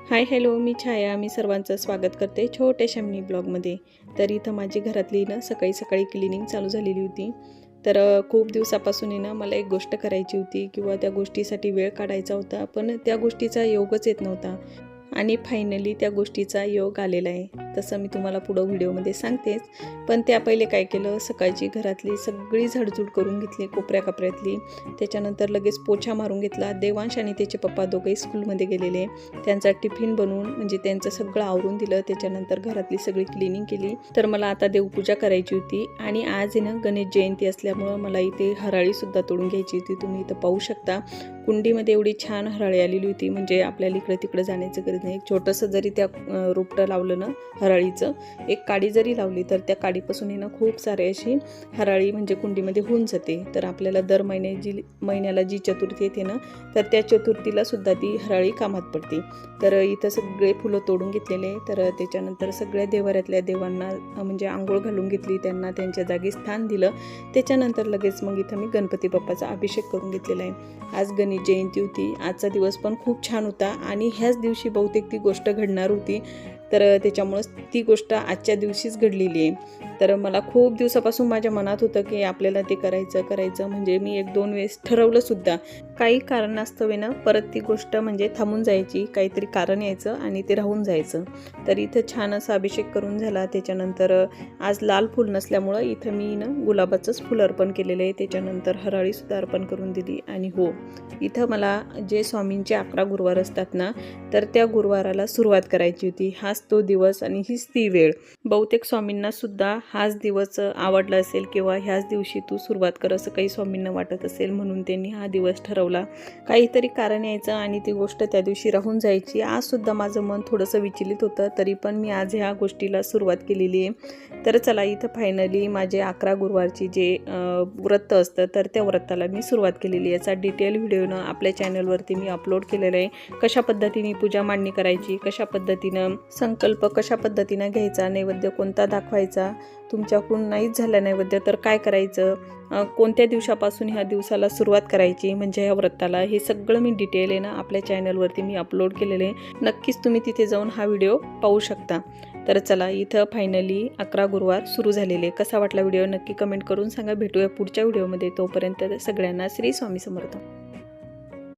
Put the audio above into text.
Hi hello, मी छाया. मी सर्वांचं स्वागत करते छोट्याशा मिनी ब्लॉगमध्ये. तर इथं माझी घरातली ना सकाळी सकाळी क्लिनिंग चालू झालेली होती. तर खूप दिवसापासून आहे ना मला एक गोष्ट करायची होती किंवा त्या गोष्टीसाठी वेळ काढायचा होता, पण त्या गोष्टीचा योगच येत नव्हता आणि फायनली त्या गोष्टीचा योग आलेला आहे. तसं मी तुम्हाला पुढं व्हिडिओमध्ये सांगतेच, पण त्या पहिले काय केलं, सकाळची घरातली सगळी झाडझूड करून घेतली कोपऱ्या कपऱ्यातली. त्याच्यानंतर लगेच पोछा मारून घेतला. देवांश आणि त्याचे पप्पा दोघेही स्कूलमध्ये गेलेले. त्यांचा टिफिन बनवून म्हणजे त्यांचं सगळं आवरून दिलं. त्याच्यानंतर घरातली सगळी क्लिनिंग केली. तर मला आता देवपूजा करायची होती आणि आज आहे ना गणेश जयंती असल्यामुळं मला इथे हराळीसुद्धा तोडून घ्यायची होती. तुम्ही इथं पाहू शकता कुंडीमध्ये एवढी छान हराळी आलेली होती, म्हणजे आपल्याला इकडे तिकडे जाण्याचं गरज नाही. एक छोटंसं जरी त्या रोपटं लावलं ना हराळीचं, एक काडी जरी लावली तर त्या काडीपासून ना खूप सारे अशी हराळी म्हणजे कुंडीमध्ये होऊन जाते. तर आपल्याला दर महिन्याला जी चतुर्थी येते ना, तर त्या चतुर्थीला सुद्धा ती हराळी कामात पडते. तर इथं सगळे फुलं तोडून घेतलेले. तर त्याच्यानंतर सगळ्या देवाऱ्यातल्या देवांना म्हणजे आंघोळ घालून घेतली, त्यांना त्यांच्या जागी स्थान दिलं. त्याच्यानंतर लगेच मग इथं मी गणपती बाप्पाचा अभिषेक करून घेतलेला आहे. आज गणेश जयंती होती. आजचा दिवस पण खूप छान होता आणि ह्याच दिवशी बहुतेक ती गोष्ट घडणार होती. तर त्याच्यामुळंच ती गोष्ट आजच्या दिवशीच घडलेली आहे. तर मला खूप दिवसापासून माझ्या मनात होतं की आपल्याला ते करायचं म्हणजे मी 1-2 वेळेस ठरवलं सुद्धा. काही कारणास्तव ना परत ती गोष्ट म्हणजे थांबून जायची, काहीतरी कारण यायचं आणि ते राहून जायचं. तर इथं छान असा अभिषेक करून झाला. त्याच्यानंतर आज लाल फूल नसल्यामुळं इथं मी ना गुलाबाचंच फुल अर्पण केलेलं आहे. त्याच्यानंतर हराळीसुद्धा अर्पण करून दिली. आणि हो, इथं मला जे स्वामींचे 11 गुरुवार असतात ना, तर त्या गुरुवाराला सुरुवात करायची होती. हाच तो दिवस आणि हीच ती वेळ. बहुतेक स्वामींना सुद्धा हाच दिवस आवडला असेल किंवा ह्याच दिवशी तू सुरुवात कर असं काही स्वामींना वाटत असेल, म्हणून त्यांनी हा दिवस ठरवला. काहीतरी कारण यायचं आणि ती गोष्ट त्या दिवशी राहून जायची. आज सुद्धा माझं मन थोडंसं विचलित होतं, तरी पण मी आज ह्या गोष्टीला सुरुवात केलेली आहे. तर चला, इथं फायनली माझे 11 गुरुवारची जे व्रत असतं तर त्या व्रताला मी सुरुवात केलेली आहे. याचा डिटेल व्हिडिओ आपल्या चॅनलवरती मी अपलोड केलेला आहे. कशा पद्धतीने पूजा मांडणी करायची, कशा पद्धतीनं संकल्प कशा पद्धतीनं घ्यायचा, नैवेद्य कोणता दाखवायचा, तुमच्याकडून नाहीच झाला नैवेद्य तर काय करायचं, कोणत्या दिवसापासून ह्या दिवसाला सुरुवात करायची म्हणजे ह्या व्रताला, हे सगळं मी डिटेल आहे ना आपल्या चॅनलवरती मी अपलोड केलेलं आहे. नक्कीच तुम्ही तिथे जाऊन हा व्हिडिओ पाहू शकता. तर चला, इथं फायनली 11 गुरुवार सुरू झालेले. कसा वाटला व्हिडिओ नक्की कमेंट करून सांगा. भेटूया पुढच्या व्हिडिओमध्ये. तोपर्यंत सगळ्यांना श्री स्वामी समर्थ.